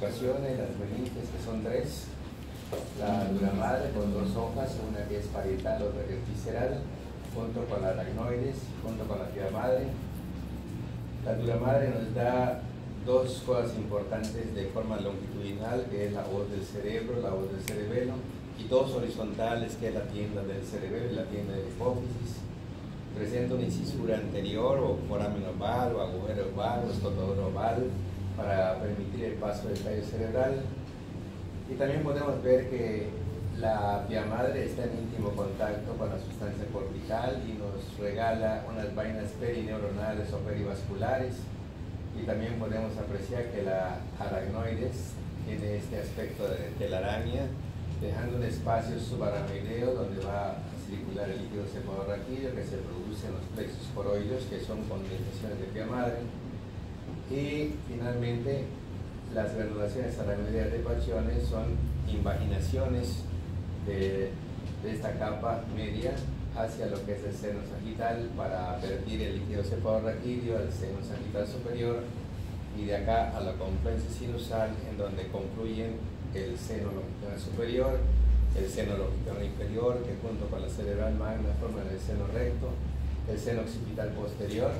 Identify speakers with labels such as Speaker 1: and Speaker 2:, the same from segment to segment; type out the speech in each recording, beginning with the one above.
Speaker 1: articulaciones, las meninges, que son tres, la dura madre con dos hojas, una que es parietal, otra que es visceral, junto con la aracnoides, junto con la pia madre. La dura madre nos da dos cosas importantes de forma longitudinal, que es la voz del cerebro, la voz del cerebelo, y dos horizontales, que es la tienda del cerebelo y la tienda de la hipófisis. Presenta una incisura anterior o foramen oval o agujero oval o escotador oval para permitir el paso del tallo cerebral. Y también podemos ver que la pia madre está en íntimo contacto con la sustancia cortical y nos regala unas vainas perineuronales o perivasculares. Y también podemos apreciar que la aracnoides tiene este aspecto de telaraña, dejando un espacio subaracnoideo donde va a circular el líquido cefalorraquídeo que se produce en los plexos coroideos, que son condensaciones de pia madre. Y finalmente, las granulaciones aracnoideas de Pacchione son invaginaciones de esta capa media hacia lo que es el seno sagital para vertir el líquido cefalorraquídeo al seno sagital superior, y de acá a la confluencia sinusal, en donde concluyen el seno longitudinal superior, el seno longitudinal inferior, que junto con la cerebral magna forman el seno recto, el seno occipital posterior,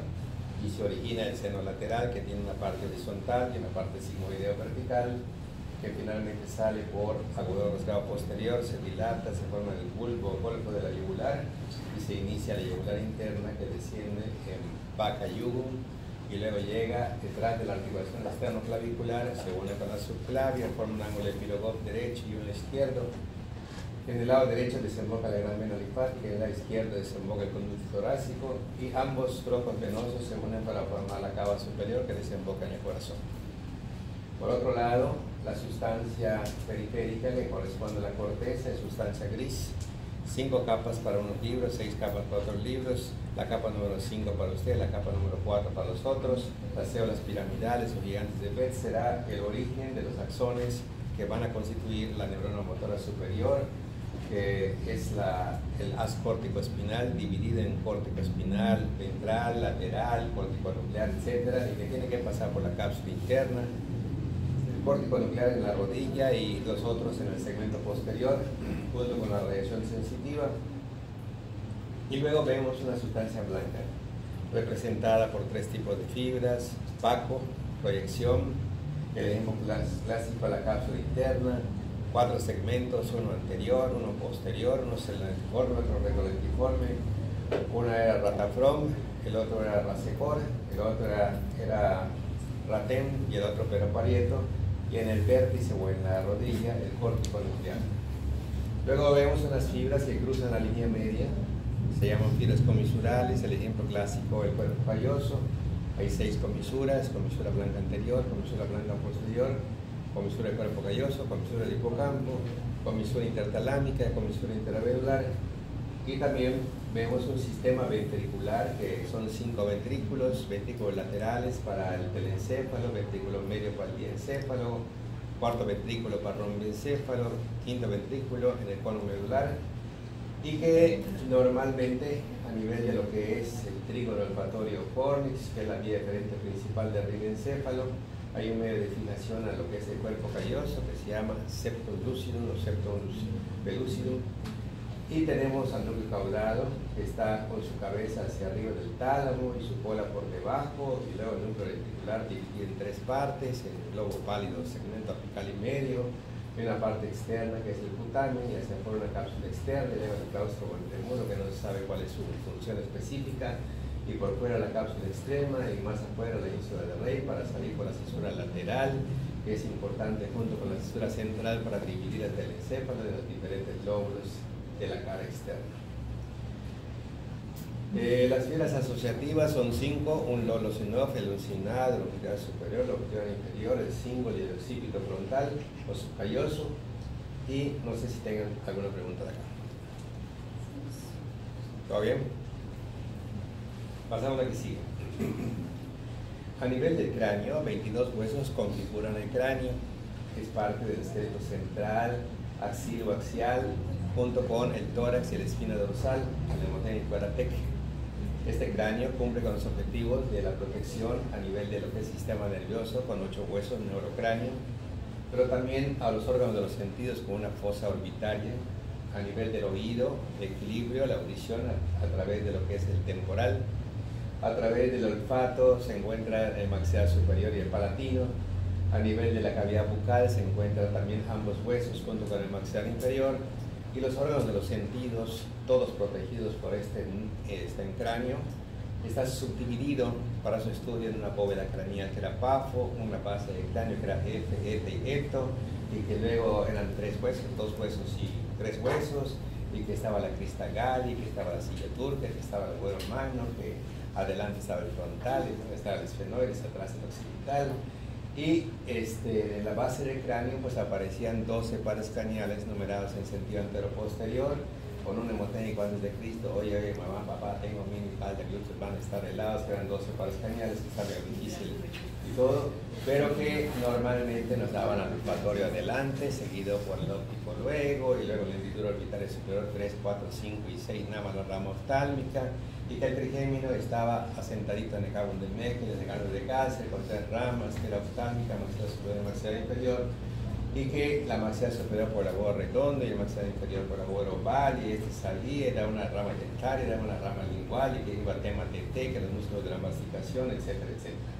Speaker 1: y se origina el seno lateral, que tiene una parte horizontal y una parte sigmoideo vertical, que finalmente sale por agudor rasgado posterior, se dilata, se forma el bulbo o golfo de la yugular y se inicia la yugular interna, que desciende en vaca yugum y luego llega detrás de la articulación externo-clavicular, se une con la subclavia, forma un ángulo epílogo derecho y uno izquierdo. En el lado derecho desemboca la gran vena linfática, en el lado izquierdo desemboca el conducto torácico, y ambos troncos venosos se unen para formar la cava superior que desemboca en el corazón. Por otro lado, la sustancia periférica, que corresponde a la corteza, es sustancia gris. 5 capas para unos libros, 6 capas para otros libros, la capa número 5 para usted, la capa número 4 para los otros. Las células piramidales o gigantes de Betz será el origen de los axones que van a constituir la neurona motora superior, que es el haz córtico-espinal, dividido en córtico espinal, ventral, lateral, córtico nuclear, etc., y que tiene que pasar por la cápsula interna, el córtico nuclear en la rodilla y los otros en el segmento posterior, junto con la radiación sensitiva. Y luego vemos una sustancia blanca, representada por 3 tipos de fibras: paco, proyección, el ejemplo clásico a la cápsula interna, 4 segmentos, uno anterior, uno posterior, uno celulentiforme, otro recolentiforme. Uno era ratafrom, el otro era rasecor, el otro era ratem y el otro peroparieto, y en el vértice o en la rodilla el córtico nuclear. Luego vemos unas fibras que cruzan la línea media, se llaman fibras comisurales, el ejemplo clásico el cuerpo calloso. Hay 6 comisuras: comisura blanca anterior, comisura blanca posterior, comisura del cuerpo calloso, comisura del hipocampo, comisura intertalámica, comisura interavenular. Y también vemos un sistema ventricular, que son 5 ventrículos: ventrículos laterales para el telencéfalo, ventrículo medio para el diencéfalo, cuarto ventrículo para el rombencéfalo, quinto ventrículo en el cono medular, y que normalmente a nivel de lo que es el trígono olfatorio fornix, que es la vía diferente principal del ribencéfalo, hay un medio de definición a lo que es el cuerpo calloso, que se llama septum lucidum o septum pellucidum. Y tenemos al núcleo caudado, que está con su cabeza hacia arriba del tálamo y su cola por debajo, y luego el núcleo reticular dividido en 3 partes: el globo pálido, segmento apical y medio, y una parte externa que es el putamen, y hacia afuera una cápsula externa, y luego el claustro ventremuro, que no se sabe cuál es su función específica, y por fuera la cápsula extrema, y más afuera la ínsula de Rey para salir por la cisura lateral, que es importante junto con la cisura central para dividir el telencéfalo de los diferentes lóbulos de la cara externa. Las fibras asociativas son 5: un lolo sinófilo, un sinado, el longitudinal superior, el longitudinal inferior, el cíngulo y el occipito frontal o subcalloso. Y no sé si tengan alguna pregunta de acá. ¿Todo bien? Pasamos a la que sigue. A nivel del cráneo, 22 huesos configuran el cráneo. Es parte del esqueleto central, axiloaxial, junto con el tórax y la espina dorsal, el hemogénico aratec. Este cráneo cumple con los objetivos de la protección a nivel de lo que es sistema nervioso, con 8 huesos neurocráneo. pero también a los órganos de los sentidos con una fosa orbitaria, a nivel del oído, equilibrio, la audición a través de lo que es el temporal, a través del olfato se encuentra el maxilar superior y el palatino, a nivel de la cavidad bucal se encuentran también ambos huesos junto con el maxilar inferior, y los órganos de los sentidos, todos protegidos por este cráneo. Está subdividido para su estudio en una bóveda craneal que era pafo, una base de cráneo que era efe, ete y ecto, y que luego eran 3 huesos, 2 huesos y 3 huesos, y que estaba la crista gali, que estaba la silla turca, que estaba el huero magno, que adelante estaba el frontal, y estaba el esfenoides, atrás el occipital. Y en la base del cráneo pues aparecían 12 pares craneales numerados en sentido antero-posterior, con un hemoténico antes de Cristo. Oye, mamá, papá, tengo mini falda, glúteos van a estar helados, que eran 12 pares craneales, que estaba difícil y todo, pero que normalmente nos daban al olfatorio adelante, seguido por el óptico luego, y luego el hendidura orbital superior 3, 4, 5 y 6, nada más la rama oftálmica, y que el trigémino estaba asentadito en el cabo del meque, en el galo de cáncer, con 3 ramas, que era oftálmica, maxilar superior y maxilar inferior, y que la maxilar superior por la boa redonda y el maxilar inferior por la boa oval, y salía, era una rama dentaria, era una rama lingual, y que iba al tema TT, que los músculos de la masticación, etcétera, etcétera.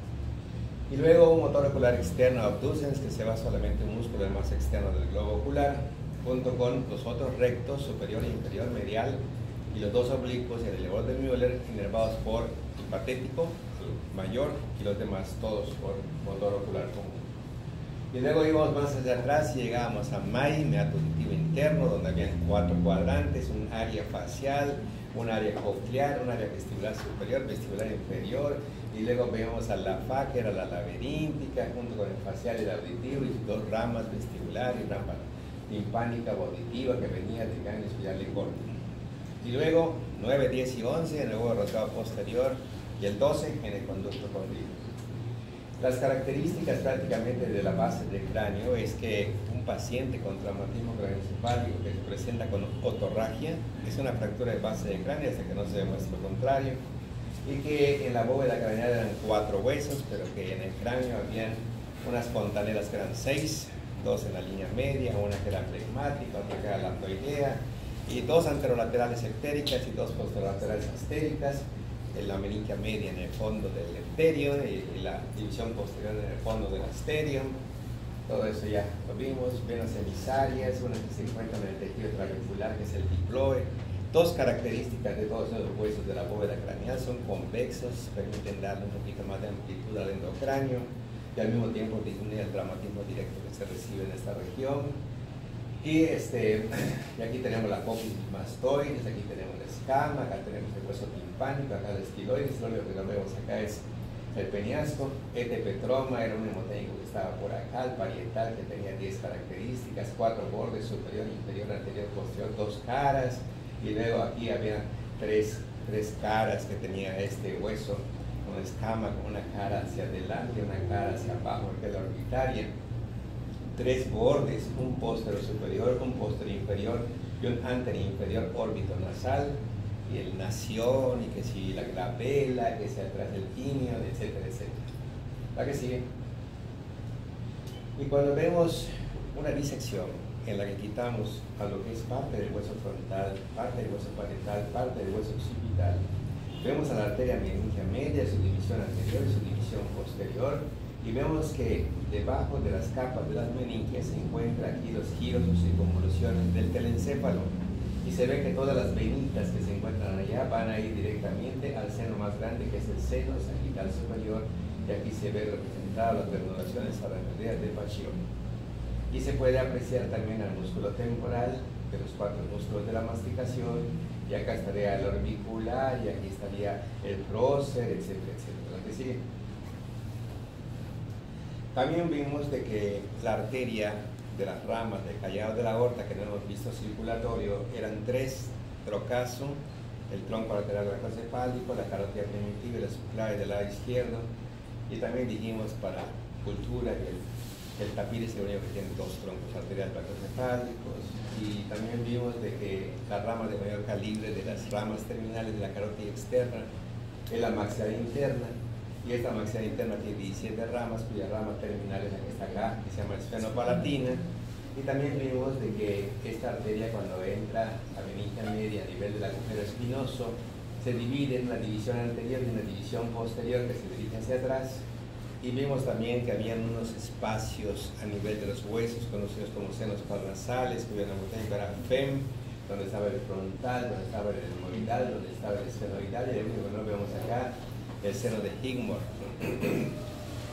Speaker 1: Y luego un motor ocular externo abducens, que se va solamente un músculo más externo del globo ocular, junto con los otros rectos, superior e inferior, medial, y los 2 oblicuos y el elevador de Müller, inervados por el patético mayor, y los demás todos por motor ocular común. Y luego íbamos más hacia atrás y llegábamos a MAI, meato auditivo interno, donde habían 4 cuadrantes, un área facial, un área coclear, un área vestibular superior, vestibular inferior, y luego vemos a la FA, que era la laberíntica, junto con el facial y el auditivo, y 2 ramas, vestibular y rama timpánica o auditiva, que venía del ganglio espiral y corto. Y luego 9, 10 y 11 en el huevo rotado posterior, y el 12 en el conducto condrido. Las características prácticamente de la base del cráneo es que un paciente con traumatismo craneoencefálico que se presenta con otorragia es una fractura de base del cráneo hasta que no se demuestre lo contrario, y que en la bóveda craneal eran 4 huesos, pero que en el cráneo habían unas fontanelas que eran 6, 2 en la línea media, una que era flegmática, otra que era lambdoidea, y 2 anterolaterales ectéricas y 2 posterolaterales astéricas, la meningia media en el fondo del ecterio y la división posterior en el fondo del asterio. Todo eso ya lo vimos. Venas emisarias, una que se encuentra en el tejido trabecular, que es el diploe. 2 características de todos esos huesos de la bóveda craneal: son convexos, permiten darle un poquito más de amplitud al endocráneo, y al mismo tiempo disminuye el traumatismo directo que se recibe en esta región. Y aquí tenemos la apófisis mastoides, aquí tenemos la escama, acá tenemos el hueso timpánico, acá el estiloides. Lo único que no vemos acá es el peñasco. Petroma era un hemoténico que estaba por acá, el parietal, que tenía 10 características, 4 bordes, superior, inferior, anterior, posterior, 2 caras, y luego aquí había tres caras que tenía este hueso, con escama, con una cara hacia adelante, una cara hacia abajo, que es la orbitaria. 3 bordes, un posterior superior, un posterior inferior y un anterior inferior órbito nasal, y el nación, y que si la glabela, que si atrás del tinio, etcétera, etcétera. ¿La que sigue? Y cuando vemos una disección en la que quitamos a lo que es parte del hueso frontal, parte del hueso parietal, parte del hueso occipital, vemos a la arteria meningia media, su división anterior y su división posterior, y vemos que debajo de las capas de las meningias se encuentran aquí los giros o circunvoluciones del telencéfalo, y se ve que todas las venitas que se encuentran allá van a ir directamente al seno más grande, que es el seno sagital superior, y aquí se ve representadas las vernulaciones aracnoideas de Pachione. Y se puede apreciar también el músculo temporal de los 4 músculos de la masticación, y acá estaría el orbicular, y aquí estaría el prócer, etcétera, etcétera. ¿La que sigue? También vimos de que la arteria de las ramas del callado de la aorta, que no hemos visto circulatorio, eran 3: trocazo, el tronco lateral brachioencefálico, la carótida primitiva y la subclave del lado izquierdo, y también dijimos para cultura que el tapir es el único que tiene 2 troncos arteriales brachioencefálicos, y también vimos de que la rama de mayor calibre de las ramas terminales de la carótida externa es la maxilar interna, Y esta maxila interna tiene 17 ramas, cuya rama terminal es la que está acá, que se llama esfenopalatina. Y también vimos de que esta arteria, cuando entra a venita media a nivel del agujero espinoso, se divide en una división anterior y una división posterior que se dirige hacia atrás. Y vimos también que habían unos espacios a nivel de los huesos conocidos como senos parnasales, que había una montaña que era FEM, donde estaba el frontal, donde estaba el etmoidal, donde estaba el esfenoidal, y el único que no vemos acá, el seno de Higmore.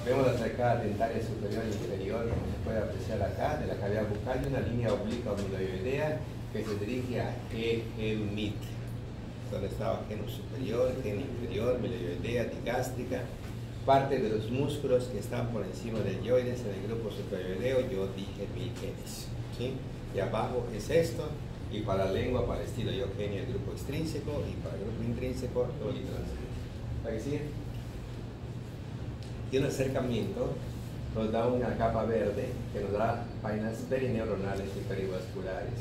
Speaker 1: Vemos la arcada dentaria superior e inferior, como se puede apreciar acá, de la cavidad bucal, y una línea obliqua miloidea que se dirige a G-Mit, donde estaba genus superior, gen inferior, miloidea, digástrica. Parte de los músculos que están por encima del yoides en el grupo superioideo, yo dije milgenes, ¿sí? Y abajo es esto, y para la lengua, para el estilo yogenio, el grupo extrínseco, y para el grupo intrínseco, todo y transcendente. ¿Para qué sigue? Y un acercamiento nos da una capa verde que nos da vainas perineuronales y perivasculares.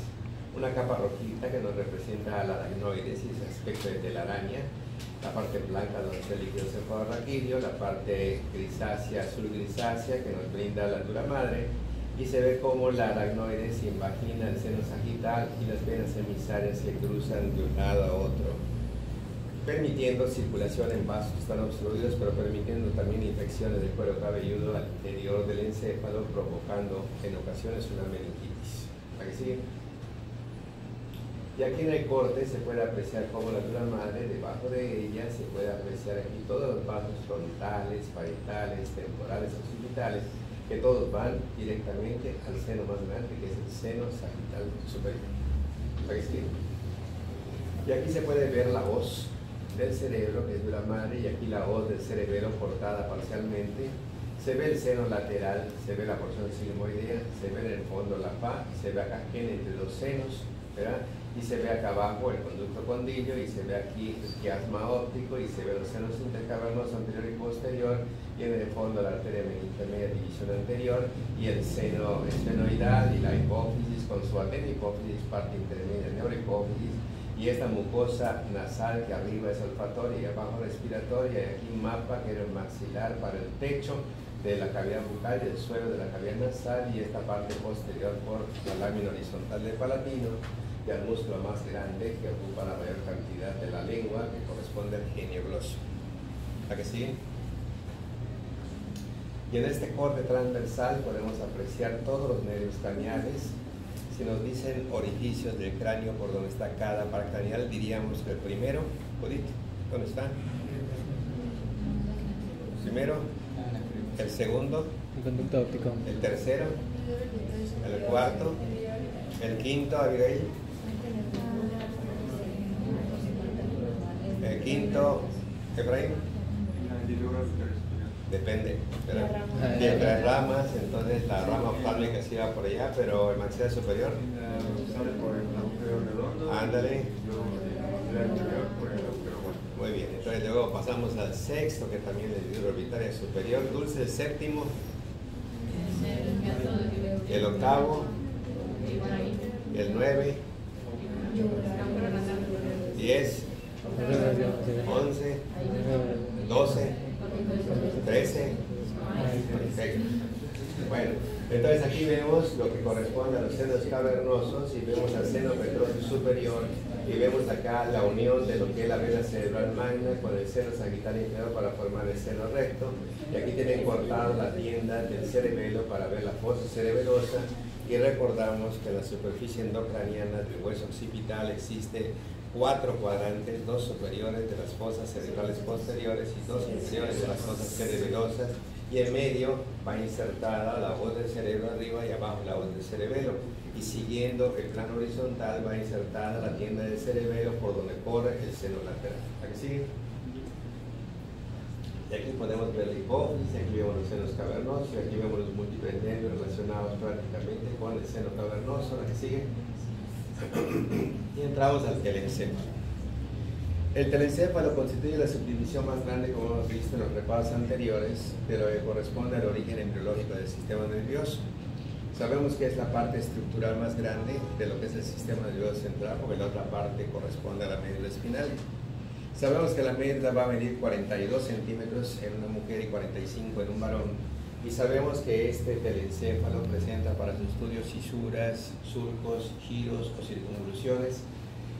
Speaker 1: Una capa rojita que nos representa la aracnoides y ese aspecto de telaraña. La parte blanca donde está el líquido cefalorraquídeo, la parte grisácea, azul grisácea que nos brinda la dura madre, y se ve como la aracnoides invagina el seno sagital y las venas emisarias que cruzan de un lado a otro, permitiendo circulación en vasos que están obstruidos, pero permitiendo también infecciones del cuero cabelludo al interior del encéfalo, provocando en ocasiones una meningitis. ¿Para qué sigue? Y aquí en el corte se puede apreciar cómo la dura madre, debajo de ella, se puede apreciar aquí todos los vasos frontales, parietales, temporales, occipitales, que todos van directamente al seno más grande, que es el seno sagital superior. Y aquí se puede ver la hoz del cerebro, que es dura madre, y aquí la hoz del cerebelo cortada parcialmente. Se ve el seno lateral, se ve la porción sigmoidea, se ve en el fondo la PA, se ve acá entre los senos, ¿verdad? Y se ve acá abajo el conducto condilio, y se ve aquí el quiasma óptico, y se ve los senos intercavernosos anterior y posterior, y en el fondo la arteria meningemedia división anterior, y el seno esfenoidal, y la hipófisis con su adenohipófisis, parte intermedia neurohipófisis, y esta mucosa nasal que arriba es olfatoria y abajo respiratoria, y aquí un mapa que era el maxilar para el techo de la cavidad bucal y el suelo de la cavidad nasal, y esta parte posterior por la lámina horizontal del palatino, y al músculo más grande que ocupa la mayor cantidad de la lengua, que corresponde al genio gloso. ¿A que sí? Y en este corte transversal podemos apreciar todos los nervios craneales. Si nos dicen orificios del cráneo por donde está cada par craneal, diríamos que el primero, ¿dónde está? Primero, el segundo,
Speaker 2: el conducto óptico,
Speaker 1: el tercero, el cuarto, el quinto, Abigail, el quinto, Efraín, depende, tiene tres ramas, entonces la rama oftálmica sí va por allá, pero el maxilar superior, ándale, muy bien. Entonces luego pasamos al sexto, que también es el orbitaria superior, dulce, el séptimo, el octavo, el 9, 10, 11, 12, 13, perfecto. Bueno, entonces aquí vemos lo que corresponde a los senos cavernosos, y vemos al seno petroso superior, y vemos acá la unión de lo que es la vena cerebral magna con el seno sagital inferior para formar el seno recto, y aquí tienen cortado la tienda del cerebelo para ver la fosa cerebelosa. Y recordamos que en la superficie endocraniana del hueso occipital existe 4 cuadrantes, 2 superiores de las fosas cerebrales posteriores y 2 inferiores de las fosas cerebelosas, y en medio va insertada la voz del cerebro arriba y abajo la voz del cerebelo, y siguiendo el plano horizontal va insertada la tienda del cerebelo por donde corre el seno lateral. ¿A qué sigue? Y aquí podemos ver la hipófisis, aquí vemos los senos cavernosos, y aquí vemos los múltiples nervios relacionados prácticamente con el seno cavernoso. ¿La que sigue? Y entramos al telencéfalo. El telencéfalo constituye la subdivisión más grande, como hemos visto en los repasos anteriores, de lo que corresponde al origen embriológico del sistema nervioso. Sabemos que es la parte estructural más grande de lo que es el sistema nervioso central, porque la otra parte corresponde a la médula espinal. Sabemos que la médula va a medir 42 centímetros en una mujer y 45 en un varón. Y sabemos que este telencéfalo presenta para su estudio fisuras, surcos, giros o circunvoluciones,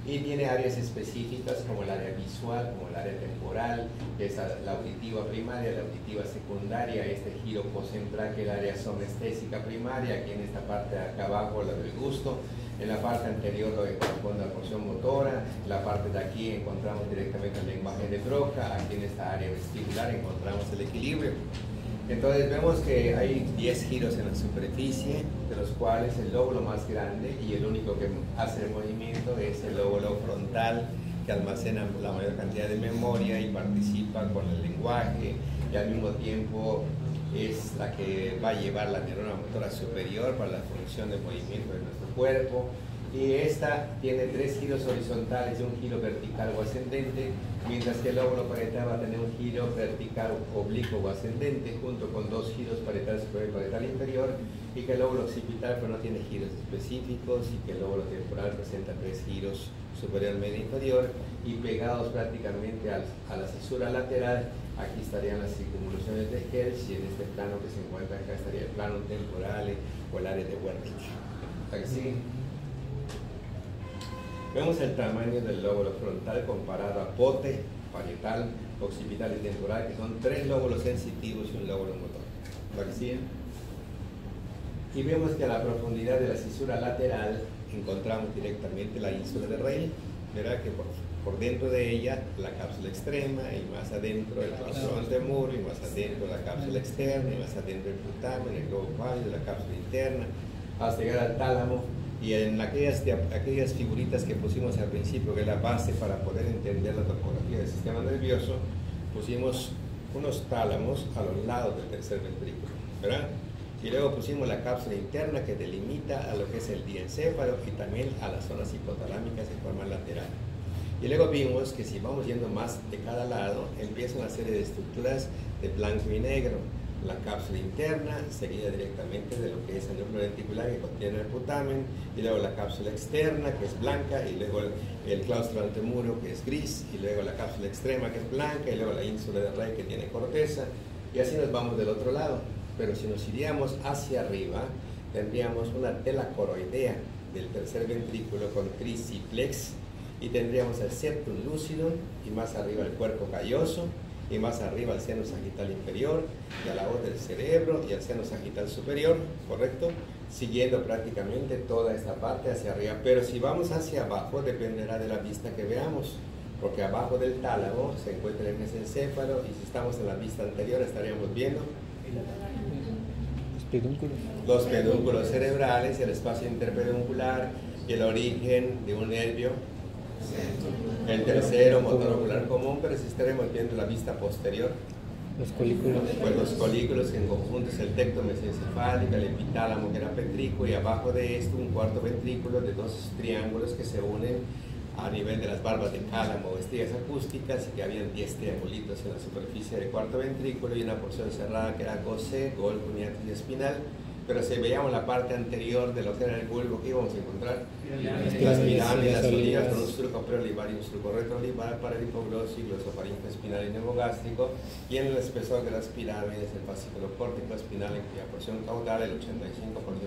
Speaker 1: y tiene áreas específicas como el área visual, como el área temporal, que es la auditiva primaria, la auditiva secundaria. Este giro poscentral, que es el área somestésica primaria, aquí en esta parte de acá abajo, la del gusto. En la parte anterior lo que corresponde a la porción motora. En la parte de aquí encontramos directamente el lenguaje de Broca. Aquí en esta área vestibular encontramos el equilibrio. Entonces vemos que hay 10 giros en la superficie, de los cuales el lóbulo más grande y el único que hace el movimiento es el lóbulo frontal, que almacena la mayor cantidad de memoria y participa con el lenguaje, y al mismo tiempo es la que va a llevar la neurona motora superior para la función de movimiento de nuestro cuerpo. Y esta tiene 3 giros horizontales y un giro vertical o ascendente, mientras que el lóbulo parietal va a tener un giro vertical oblicuo o ascendente, junto con 2 giros parietal superior y parietal inferior, y que el lóbulo occipital pero no tiene giros específicos, y que el lóbulo temporal presenta 3 giros superior, medio, inferior, y pegados prácticamente a la cisura lateral. Aquí estarían las circunvoluciones de Hertz, y en este plano que se encuentra acá estaría el plano temporal o el área de Wernicke. ¿Sí? Vemos el tamaño del lóbulo frontal comparado a pote, parietal, occipital y temporal, que son 3 lóbulos sensitivos y un lóbulo motor. ¿Parecía? Y vemos que a la profundidad de la cisura lateral encontramos directamente la ínsula de Rayleigh, ¿verdad? Que por dentro de ella la cápsula extrema, y más adentro el corazón de muro, y más adentro la cápsula externa, y más adentro el putamen, el globo pálido, la cápsula interna, hasta llegar al tálamo. Y en aquellas figuritas que pusimos al principio, que es la base para poder entender la topografía del sistema nervioso, pusimos unos tálamos a los lados del tercer ventrículo, ¿verdad? Y luego pusimos la cápsula interna, que delimita a lo que es el diencéfalo, y también a las zonas hipotalámicas de forma lateral. Y luego vimos que si vamos yendo más de cada lado, empieza una serie de estructuras de blanco y negro. La cápsula interna, seguida directamente de lo que es el núcleo lenticular, que contiene el putamen, y luego la cápsula externa, que es blanca, y luego el claustro antemuro, que es gris, y luego la cápsula extrema, que es blanca, y luego la ínsula de Rayleigh, que tiene corteza, y así nos vamos del otro lado. Pero si nos iríamos hacia arriba, tendríamos una tela coroidea del tercer ventrículo con cris y plex, y tendríamos el septum lucidum, y más arriba el cuerpo calloso, y más arriba el seno sagital inferior, y a la voz del cerebro y el seno sagital superior, ¿correcto? Siguiendo prácticamente toda esta parte hacia arriba. Pero si vamos hacia abajo, dependerá de la vista que veamos, porque abajo del tálamo se encuentra el mesencéfalo, y si estamos en la vista anterior estaríamos viendo los pedúnculos cerebrales, el espacio interpeduncular y el origen de un nervio. El tercero, motor ocular común. Pero si estaremos viendo la vista posterior, los colículos. Pues los colículos, que en conjunto es el tecto mesencefálico, el epitálamo, que era ventrículo, y abajo de esto un cuarto ventrículo de 2 triángulos que se unen a nivel de las barbas de cálamo o estrellas acústicas, y que habían 10 triangulitos en la superficie del cuarto ventrículo, y una porción cerrada que era Gaussian, golfo y espinal. Pero si veíamos la parte anterior de lo que era el bulbo, ¿qué íbamos a encontrar? Las pirámides, las olivas, con un surco preolivar y un surco retroolivar para el hipoglósico, glosofaringe espinal y neumogástrico, y en el espesor de las pirámides, el fascículo córtico espinal, en cuya porción caudal el 85%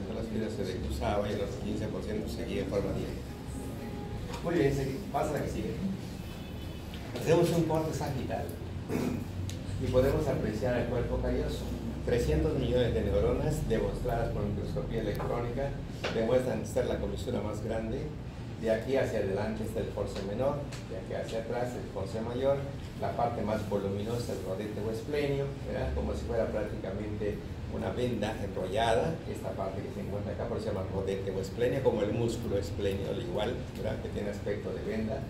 Speaker 1: de las piedras se decruzaba y el otro 15% seguía en forma directa. Muy bien, pasa la que sigue. Hacemos un corte sagital y podemos apreciar el cuerpo calloso. 300 millones de neuronas demostradas por microscopía electrónica demuestran ser la comisura más grande. De aquí hacia adelante está el force menor, de aquí hacia atrás el force mayor. La parte más voluminosa, el rodete o esplenio, ¿verdad? Como si fuera prácticamente una venda enrollada. Esta parte que se encuentra acá, por eso se llama rodete o esplenio, como el músculo esplenio, al igual, ¿verdad? Que tiene aspecto de venda.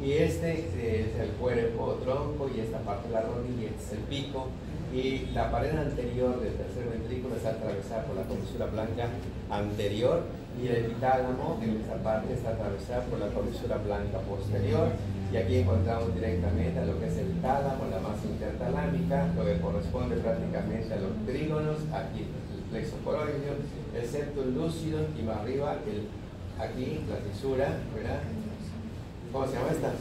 Speaker 1: Y este es el cuerpo tronco, y esta parte de la rodilla es el pico. Y la pared anterior del tercer ventrículo está atravesada por la comisura blanca anterior, y el epitálamo en esta parte está atravesada por la comisura blanca posterior. Y aquí encontramos directamente a lo que es el tálamo, la masa intertalámica, lo que corresponde prácticamente a los trígonos, aquí el plexo coroideo, el septum lucidum, y más arriba aquí la fisura, ¿verdad? ¿Cómo se llama esta?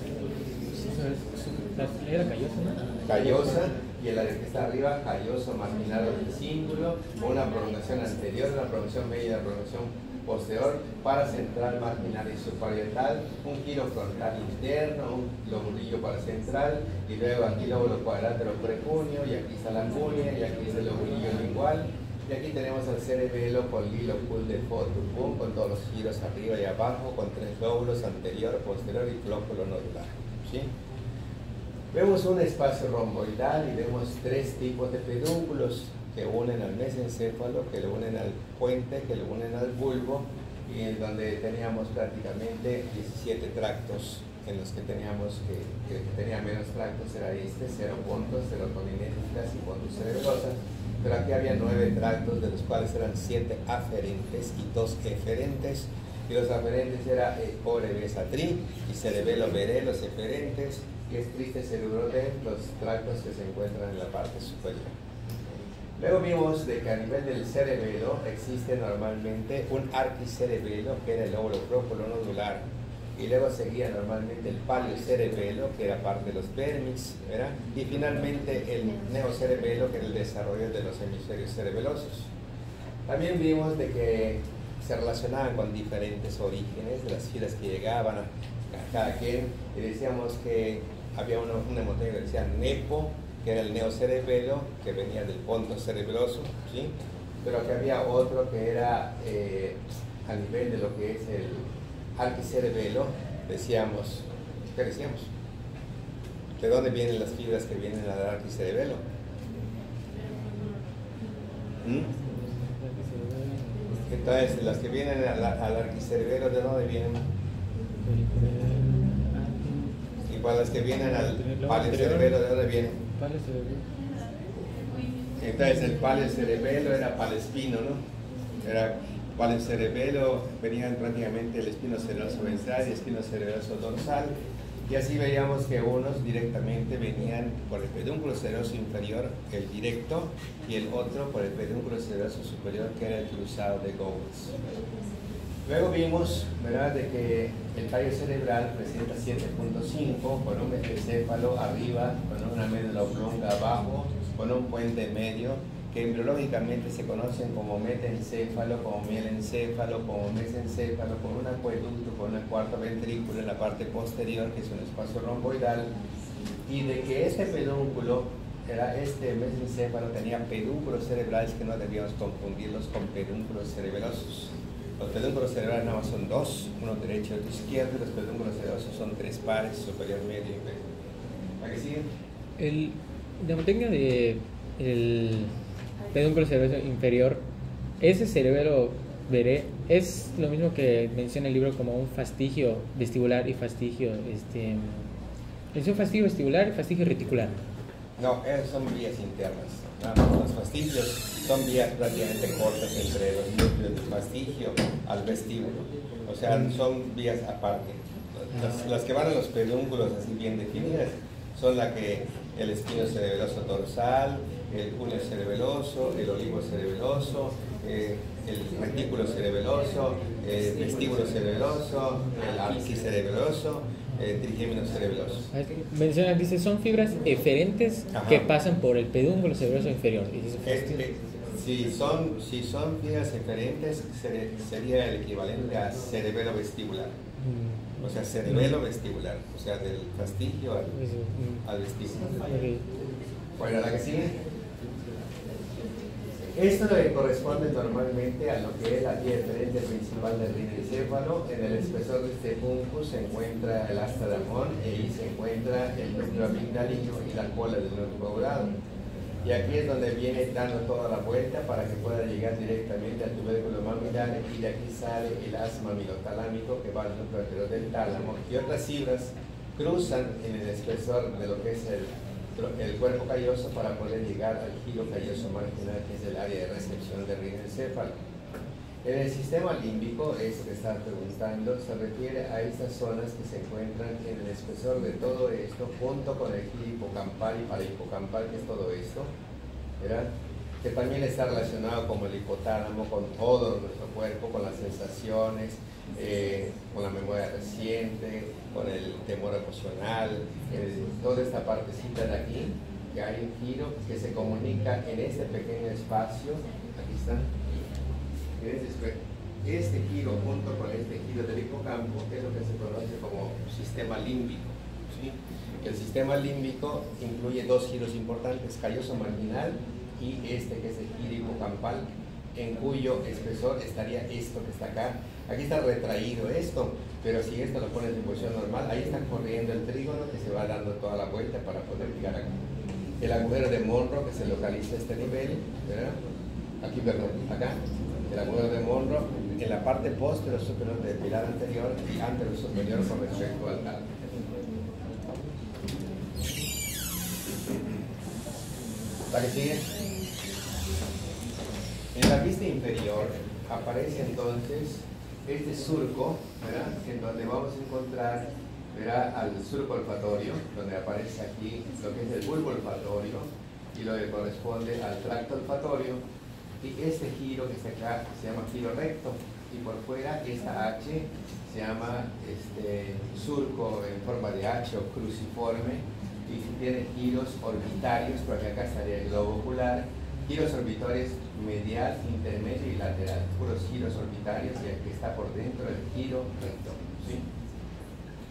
Speaker 2: Era callosa, ¿no?
Speaker 1: Callosa, y el área que está arriba, calloso marginado del cíngulo, una prolongación anterior, una prolongación media y una prolongación posterior, paracentral, marginal y suparietal, un giro frontal interno, un lobulillo paracentral, y luego aquí lóbulo cuadrátero precuneo, y aquí está la cunea, y aquí está el lobulillo lingual, y aquí tenemos el cerebelo con lilo pool de fotopum, con todos los giros arriba y abajo, con 3 lóbulos, anterior, posterior y flóculo nodular. ¿Sí? Vemos un espacio romboidal y vemos 3 tipos de pedúnculos que unen al mesencéfalo, que lo unen al puente, que lo unen al bulbo, y en donde teníamos prácticamente 17 tractos, en los que teníamos que tenía menos tractos era este, 0 puntos, serotoninéticas y puntos cerebelosas, pero aquí había 9 tractos, de los cuales eran 7 aferentes y 2 eferentes, y los aferentes era ore besatri y cerebelo veré, los eferentes, y es triste cerebroder, los tractos que se encuentran en la parte superior. Luego vimos de que a nivel del cerebelo existe normalmente un arquicerebelo, que era el lóbulo próculo nodular, y luego seguía normalmente el paleocerebelo, que era parte de los vérmix, ¿verdad? Y finalmente el neocerebelo, que era el desarrollo de los hemisferios cerebelosos. También vimos de que se relacionaban con diferentes orígenes de las filas que llegaban a cada quien, y decíamos que había un hemotomo que decía nepo, que era el neocerebelo, que venía del ponto cerebeloso, ¿sí? Pero que había otro que era a nivel de lo que es el arquicerebelo, decíamos, ¿qué decíamos? ¿De dónde vienen las fibras que vienen al arquicerebelo? Entonces, las que vienen al arquicerebelo, ¿de dónde vienen? Y para las que vienen al paleocerebelo, ¿de dónde vienen? Entonces, el paleocerebelo era palespino, ¿no? Era paleocerebelo, venían prácticamente el espino cerebroso ventral y espino cerebroso dorsal, y así veíamos que unos directamente venían por el pedúnculo cerebroso inferior, el directo, y el otro por el pedúnculo cerebroso superior, que era el cruzado de Gowens. Luego vimos, ¿verdad?, de que el tallo cerebral presenta 7.5 con un mesencéfalo arriba, con una médula oblonga abajo, con un puente medio, que embriológicamente se conocen como metencéfalo, como mielencéfalo, como mesencéfalo, con un acueducto, con un cuarto ventrículo en la parte posterior, que es un espacio romboidal, y de que este pedúnculo, este mesencéfalo, tenía pedúnculos cerebrales que no debíamos confundirlos con pedúnculos cerebelosos. Los pedúnculos cerebrales nada más son 2, uno derecho y otro izquierdo, y los pedúnculos cerebrosos son 3 pares, superior, medio y inferior. ¿A qué sigue?
Speaker 2: De mantenga de el pedúnculo cerebroso inferior, ese cerebelo veré, es lo mismo que menciona el libro como un fastigio vestibular y fastigio, es un fastigio vestibular y fastigio reticular.
Speaker 1: No, esas son vías internas. Los fastigios son vías prácticamente cortas entre los núcleos del fastigio al vestíbulo. O sea, son vías aparte. Las que van a los pedúnculos así bien definidas son la que el espino cerebeloso dorsal, el cúneo cerebeloso, el olivo cerebeloso, el retículo cerebeloso, el vestíbulo cerebeloso, el arquicerebeloso, trigémino cerebeloso.
Speaker 2: Menciona, dice, son fibras eferentes. Ajá, que pasan por el pedúnculo cerebroso inferior.
Speaker 1: Si son fibras eferentes, sería el equivalente a cerebelo vestibular. O sea, cerebelo vestibular, o sea, del fastigio al vestíbulo. Okay. Bueno, la que sigue. Esto corresponde normalmente a lo que es la vía eferente principal del rinencéfalo. En el espesor de este punto se encuentra el asta de Amón, y ahí se encuentra el núcleo amigdalino y la cola del núcleo dorado. Y aquí es donde viene dando toda la vuelta para que pueda llegar directamente al tubérculo mamilar, y de aquí sale el haz mamilotalámico que va al núcleo anterior del tálamo, y otras fibras cruzan en el espesor de lo que es el cuerpo calloso para poder llegar al giro calloso marginal, que es el área de recepción del rinencéfalo. En el sistema límbico, eso que estaba preguntando, se refiere a estas zonas que se encuentran en el espesor de todo esto, junto con el giro hipocampal y parahipocampal, que es todo esto, ¿verdad? que también está relacionado como el hipotálamo con todo nuestro cuerpo, con las sensaciones, con la memoria reciente, con el temor emocional, toda esta partecita de aquí, que hay un giro que se comunica en este pequeño espacio, aquí está, este giro junto con este giro del hipocampo es lo que se conoce como sistema límbico, ¿sí? El sistema límbico incluye dos giros importantes, calloso marginal y este que es el giro hipocampal, en cuyo espesor estaría esto que está acá. Aquí está retraído esto, pero si esto lo pones en posición normal, ahí está corriendo el trígono que se va dando toda la vuelta para poder llegar acá. El agujero de Monro que se localiza a este nivel, ¿verdad? Aquí, perdón, acá. El agujero de Monro en la parte posterior superior del pilar anterior y anterior superior con respecto al tálamo. ¿La que sigue? En la vista inferior aparece entonces este surco, ¿verdad? En donde vamos a encontrar, ¿verdad?, al surco olfatorio, donde aparece aquí lo que es el bulbo olfatorio y lo que corresponde al tracto olfatorio, y este giro que está acá se llama giro recto, y por fuera esta H se llama surco en forma de H o cruciforme, y tiene giros orbitarios, porque acá estaría el globo ocular, giros orbitarios medial, intermedio y lateral, puros giros orbitarios, y aquí está por dentro el giro recto, ¿sí?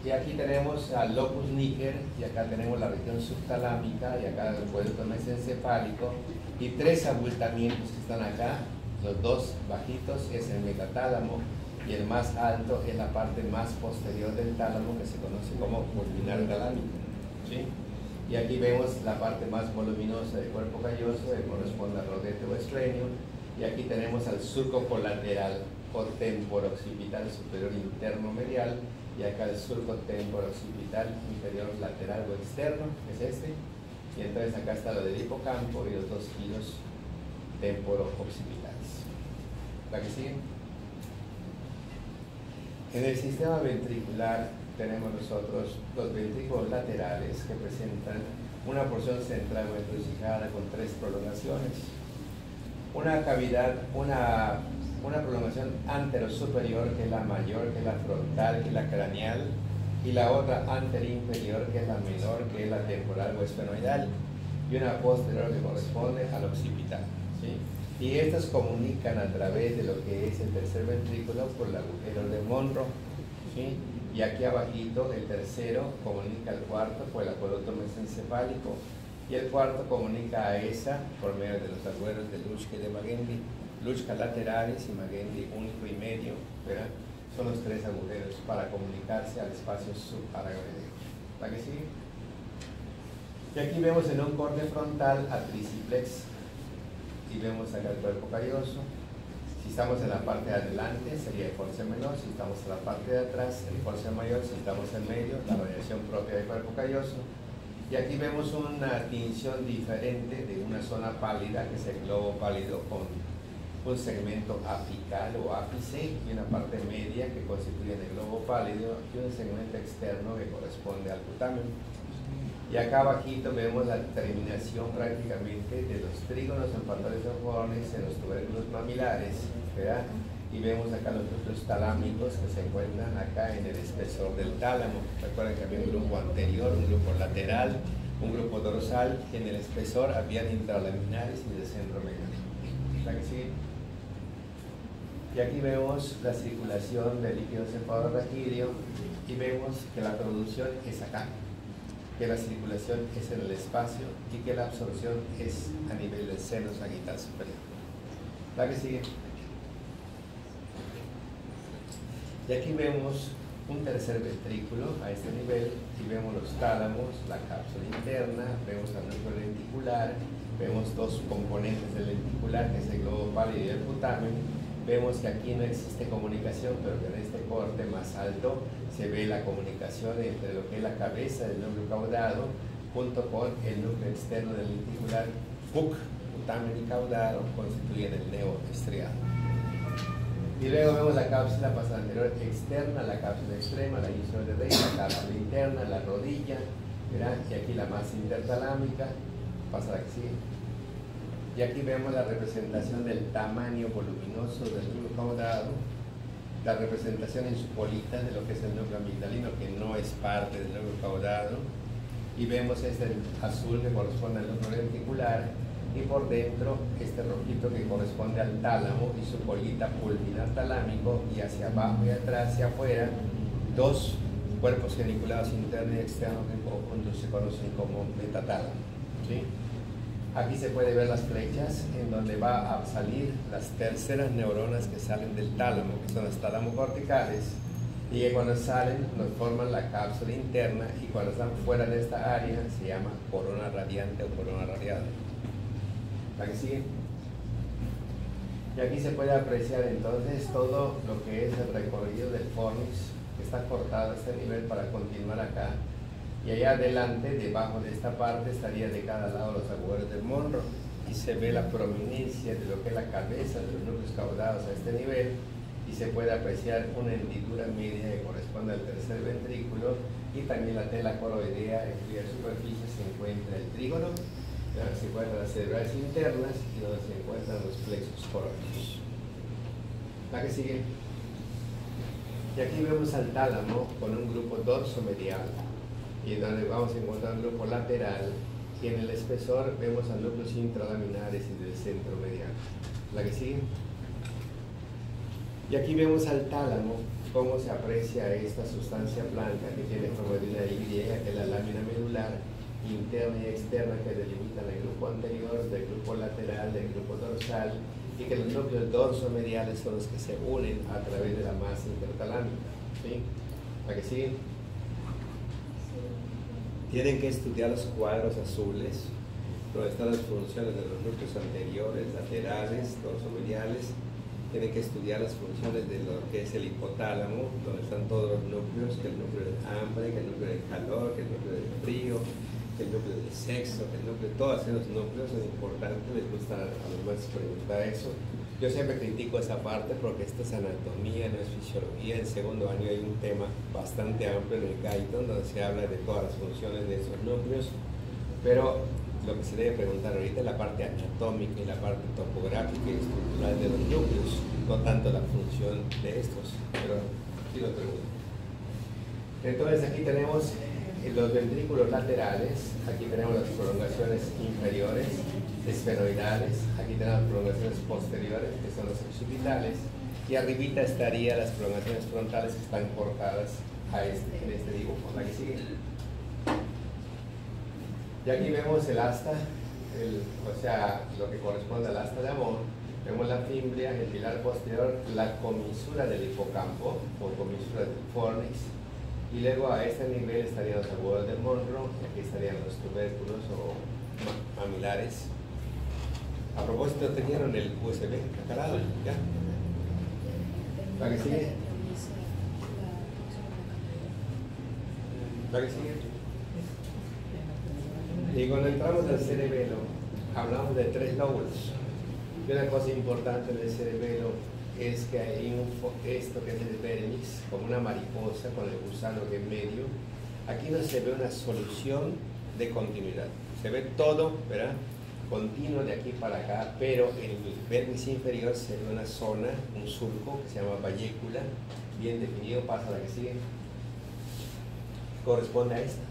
Speaker 1: Y aquí tenemos al locus níger, y acá tenemos la región subtalámica, y acá el cuerpo mesencefálico, y tres abultamientos que están acá, los dos bajitos es el metatálamo, y el más alto es la parte más posterior del tálamo, que se conoce como pulvinar talámico, ¿sí? Y aquí vemos la parte más voluminosa del cuerpo calloso, que corresponde al rodete o estrenio, y aquí tenemos al surco colateral o temporo-occipital superior interno medial, y acá el surco temporo-occipital inferior lateral o externo, es este, y entonces acá está lo del hipocampo y los dos giros temporo-occipitales. ¿La que sigue? En el sistema ventricular tenemos nosotros los ventrículos laterales que presentan una porción central o encrucijada con tres prolongaciones. Una cavidad, una prolongación anterosuperior, que es la mayor, que es la frontal, que es la craneal, y la otra anterinferior, que es la menor, que es la temporal o esfenoidal, y una posterior que corresponde al occipital, ¿sí? Y estas comunican a través de lo que es el tercer ventrículo por el agujero de Monro, ¿sí? Y aquí abajito el tercero comunica al cuarto por el acueducto mesencefálico, y el cuarto comunica a esa por medio de los agujeros de Lutschke y de Magendie, Lutschke laterales y Magendie único y medio, ¿verdad? Son los tres agujeros para comunicarse al espacio subaracnoideo. ¿La que sigue? Y aquí vemos en un corte frontal a triciplex, y vemos acá el cuerpo calloso. Si estamos en la parte de adelante sería el force menor, si estamos en la parte de atrás el force mayor, si estamos en medio la radiación propia del cuerpo calloso. Y aquí vemos una tinción diferente de una zona pálida, que es el globo pálido, con un segmento apical o ápice y una parte media que constituye el globo pálido, y un segmento externo que corresponde al putamen. Y acá abajito vemos la terminación prácticamente de los trígonos empatados en los tubérculos mamilares, ¿verdad? Y vemos acá los núcleos talámicos que se encuentran acá en el espesor del tálamo. Recuerden que había un grupo anterior, un grupo lateral, un grupo dorsal, y en el espesor había intralaminares y de centro medio. ¿La que sigue? Y aquí vemos la circulación del líquido cefalorraquídeo, y vemos que la producción es acá, que la circulación es en el espacio y que la absorción es a nivel del seno sagital superior. ¿La que sigue? Y aquí vemos un tercer ventrículo a este nivel, y vemos los tálamos, la cápsula interna, vemos el núcleo lenticular, vemos dos componentes del lenticular, que es el globo pálido y el putamen. Vemos que aquí no existe comunicación, pero que en este corte más alto se ve la comunicación entre lo que es la cabeza del núcleo caudado junto con el núcleo externo del lenticular. Putamen y caudado constituyen el neo estriado. Y luego vemos la cápsula pasada anterior externa, la cápsula extrema, la inicio de rey, la cápsula interna, la rodilla, ¿verdad? Y aquí la masa intertalámica, pasa la que sigue. Y aquí vemos la representación del tamaño voluminoso del núcleo caudado, la representación en su colita de lo que es el núcleo amigdalino, que no es parte del núcleo caudado, y vemos este azul que corresponde al núcleo lenticular, y por dentro este rojito que corresponde al tálamo y su colita pulvinar talámico, y hacia abajo y atrás y afuera dos cuerpos geniculados interno y externo que en conjunto se conocen como metatálamo, ¿sí? Aquí se puede ver las flechas en donde va a salir las terceras neuronas que salen del tálamo, que son las talamocorticales, y que cuando salen nos forman la cápsula interna, y cuando están fuera de esta área se llama corona radiante o corona radiada. ¿La que sigue? Y aquí se puede apreciar entonces todo lo que es el recorrido del fornix, que está cortado a este nivel para continuar acá. Y allá adelante, debajo de esta parte, estaría de cada lado los agujeros del Monro, y se ve la prominencia de lo que es la cabeza de los núcleos caudados a este nivel, y se puede apreciar una hendidura media que corresponde al tercer ventrículo, y también la tela coroidea, en cuya superficie se encuentra el trígono, se encuentran las cerebrales internas y donde se encuentran los plexos coróneos. La que sigue. Y aquí vemos al tálamo con un grupo dorsomedial, y donde vamos a encontrar un grupo lateral, y en el espesor vemos a núcleos intralaminares y del centro medial. La que sigue. Y aquí vemos al tálamo, cómo se aprecia esta sustancia blanca que tiene forma de una Y, que es la lámina medular interna y externa que delimitan el grupo anterior, del grupo lateral, del grupo dorsal, y que los núcleos dorsomediales son los que se unen a través de la masa intertalámica, ¿sí? ¿La que sigue? Tienen que estudiar los cuadros azules, donde están las funciones de los núcleos anteriores, laterales, dorsomediales. Tienen que estudiar las funciones de lo que es el hipotálamo, donde están todos los núcleos, que el núcleo del hambre, que el núcleo del calor, que el núcleo del frío, que el núcleo del sexo, que el núcleo, todos esos núcleos son importantes. Les gusta a los maestros preguntar eso. Yo siempre critico esa parte porque esta es anatomía, no es fisiología. En segundo año hay un tema bastante amplio en el Guyton donde se habla de todas las funciones de esos núcleos, pero lo que se debe preguntar ahorita es la parte anatómica y la parte topográfica y estructural de los núcleos, no tanto la función de estos, pero sí lo pregunto. Entonces aquí tenemos los ventrículos laterales, aquí tenemos las prolongaciones inferiores, esfenoidales, aquí tenemos las prolongaciones posteriores, que son los occipitales, y arribita estarían las prolongaciones frontales que están cortadas en este dibujo. La que sigue. Y aquí vemos el asta, o sea, lo que corresponde al asta de amor. Vemos la fimbria, el pilar posterior, la comisura del hipocampo o comisura del fornix, y luego a este nivel estarían los agujeros del Monro, y aquí estarían los tubérculos o mamilares. A propósito, tenían el USB aclarado, ¿ya? ¿La que sigue? ¿La que sigue? Y cuando entramos al cerebelo, hablamos de 3 lóbulos. Y una cosa importante del cerebelo es que hay esto que es el vérnix, como una mariposa con el gusano que en medio. Aquí no se ve una solución de continuidad. Se ve todo, ¿verdad?, continuo de aquí para acá, pero en el vérnix inferior se ve una zona, un surco que se llama vallécula, bien definido. Pasa a la que sigue. Corresponde a esta,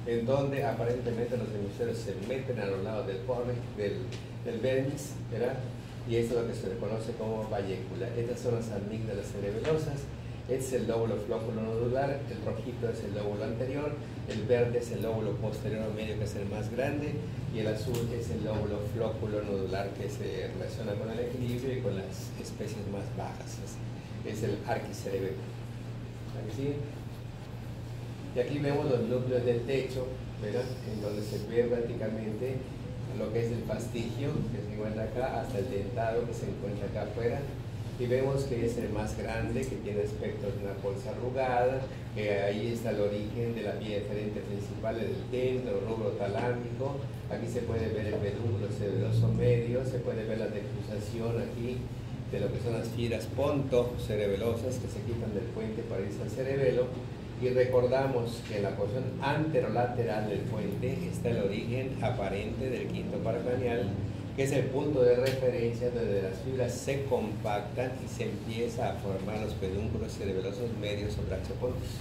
Speaker 1: en donde aparentemente los hemisferios se meten a los lados del vérnix, ¿verdad? Y esto es lo que se le conoce como vallécula. Estas son las amígdalas cerebelosas. Este es el lóbulo flóculo nodular, el rojito es el lóbulo anterior, el verde es el lóbulo posterior medio, que es el más grande, y el azul es el lóbulo flóculo nodular, que se relaciona con el equilibrio y con las especies más bajas. Es el arquicerebelo. ¿Sí? Y aquí vemos los núcleos del techo, ¿verdad?, en donde se ve prácticamente lo que es el fastigio, que se encuentra acá, hasta el dentado, que se encuentra acá afuera. Y vemos que es el más grande, que tiene aspecto de una bolsa arrugada, que ahí está el origen de la vía deferente principal del dentro, el rubro talámico. Aquí se puede ver el pedúnculo cerebroso medio, se puede ver la defusación aquí de lo que son las fibras ponto cerebelosas que se quitan del puente para irse al cerebelo. Y recordamos que en la porción anterolateral del puente está el origen aparente del quinto paracranial, que es el punto de referencia donde las fibras se compactan y se empieza a formar los pedúnculos cerebelosos medios o brachiopodis.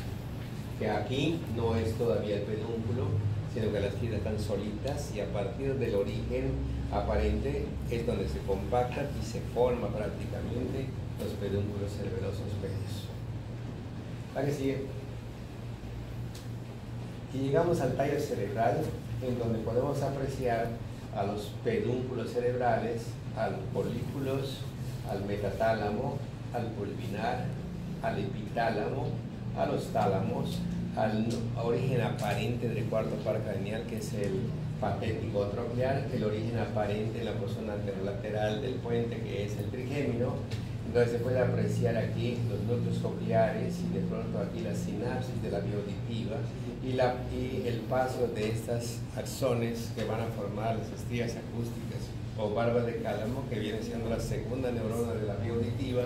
Speaker 1: Que aquí no es todavía el pedúnculo, sino que las fibras están solitas y a partir del origen aparente es donde se compactan y se forman prácticamente los pedúnculos cerebelosos medios. ¿La que sigue? Y llegamos al tallo cerebral, en donde podemos apreciar a los pedúnculos cerebrales, a los folículos, al metatálamo, al pulvinar, al epitálamo, a los tálamos, al origen aparente del cuarto paracranial, que es el patético troclear, el origen aparente en la porción anterolateral del puente, que es el trigémino. Entonces se puede apreciar aquí los núcleos cocleares y de pronto aquí la sinapsis de la vía auditiva y el paso de estas axones que van a formar las estrías acústicas o barbas de cálamo, que viene siendo la segunda neurona de la vía auditiva,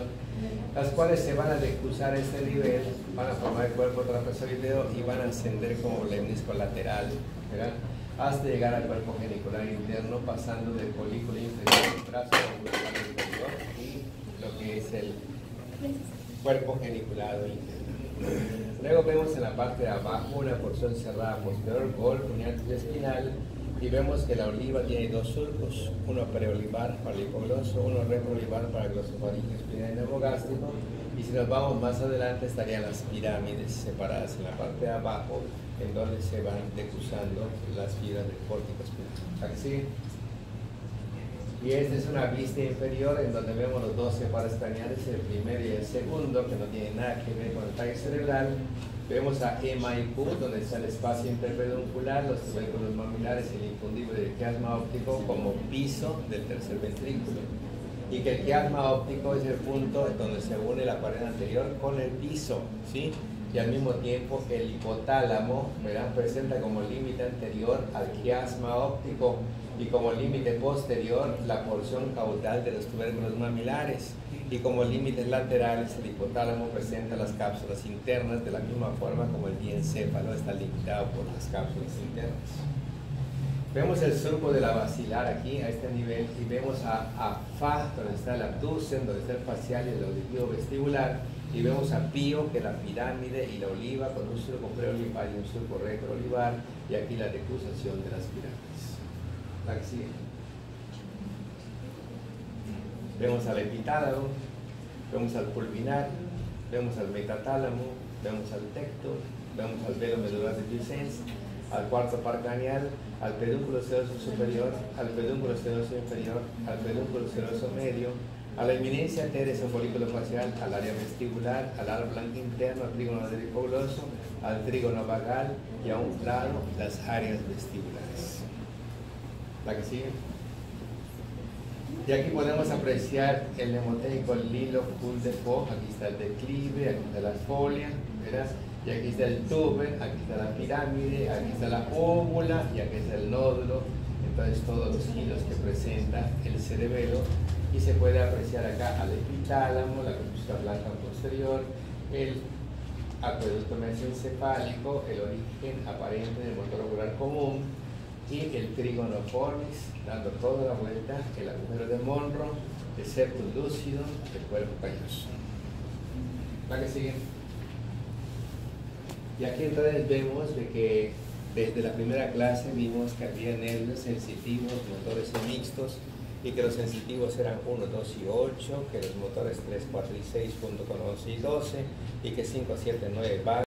Speaker 1: las cuales se van a decruzar a este nivel, van a formar el cuerpo trapezoideo y van a ascender como lemnisco lateral, ¿verdad?, hasta llegar al cuerpo genicular interno, pasando del folículo inferior, brazo auricular inferior y lo que es el cuerpo geniculado interno. Luego vemos en la parte de abajo una porción cerrada posterior, golfo y espinal, y vemos que la oliva tiene dos surcos, uno preolivar para el hipogloso, uno retroolivar para el glosofaríngeo espinal y neurogástrico, y si nos vamos más adelante estarían las pirámides separadas en la parte de abajo, en donde se van decruzando las fibras del córtico espinal. ¿Así? Y esta es una vista inferior en donde vemos los dos pares craneales, el primero y el segundo, que no tienen nada que ver con el tallo cerebral. Vemos a EMA y Q, donde está el espacio interpeduncular, los tubérculos mamilares y el infundible del quiasma óptico como piso del tercer ventrículo. Y que el quiasma óptico es el punto donde se une la pared anterior con el piso, ¿sí? Y al mismo tiempo el hipotálamo, ¿verdad?, presenta como límite anterior al quiasma óptico y como límite posterior la porción caudal de los tubérculos mamilares, y como límites laterales el hipotálamo presenta las cápsulas internas de la misma forma como el diencéfalo está limitado por las cápsulas internas. Vemos el surco de la basilar aquí a este nivel y vemos a Fa, donde está el abducen, donde está el facial y el auditivo vestibular, y vemos a Pío, que es la pirámide, y la oliva con un surco preolivar y un surco retroolivar, y aquí la decruzación de las pirámides. La que sigue. Vemos al epitálamo, vemos al pulvinar, vemos al metatálamo, vemos al tecto, vemos al velo medular de Vicens, al cuarto par craneal, al pedúnculo seroso superior, al pedúnculo seroso inferior, al pedúnculo seroso medio, a la eminencia teres o folículo facial, al área vestibular, al área blanca interno, al trígono del hipogloso, al trígono vagal y a un lado las áreas vestibulares. La que sigue. Y aquí podemos apreciar el mnemotécnico Lilo Cul de Fo. Aquí está el declive, aquí está la folia, ¿verdad? Y aquí está el tuber, aquí está la pirámide, aquí está la óvula y aquí está el nódulo. Entonces todos los hilos que presenta el cerebelo, y se puede apreciar acá al epitálamo, la corteza blanca posterior, el acueducto mesencefálico, el origen aparente del motor ocular común, y el trígono formis, dando toda la vuelta, el agujero de Monro, el septum lúcido, el cuerpo calloso. ¿La que sigue? Y aquí entonces vemos de que desde la primera clase vimos que había nervios sensitivos, motores y mixtos, y que los sensitivos eran 1, 2 y 8, que los motores 3, 4 y 6 junto con 11 y 12, y que 5, 7, 9 van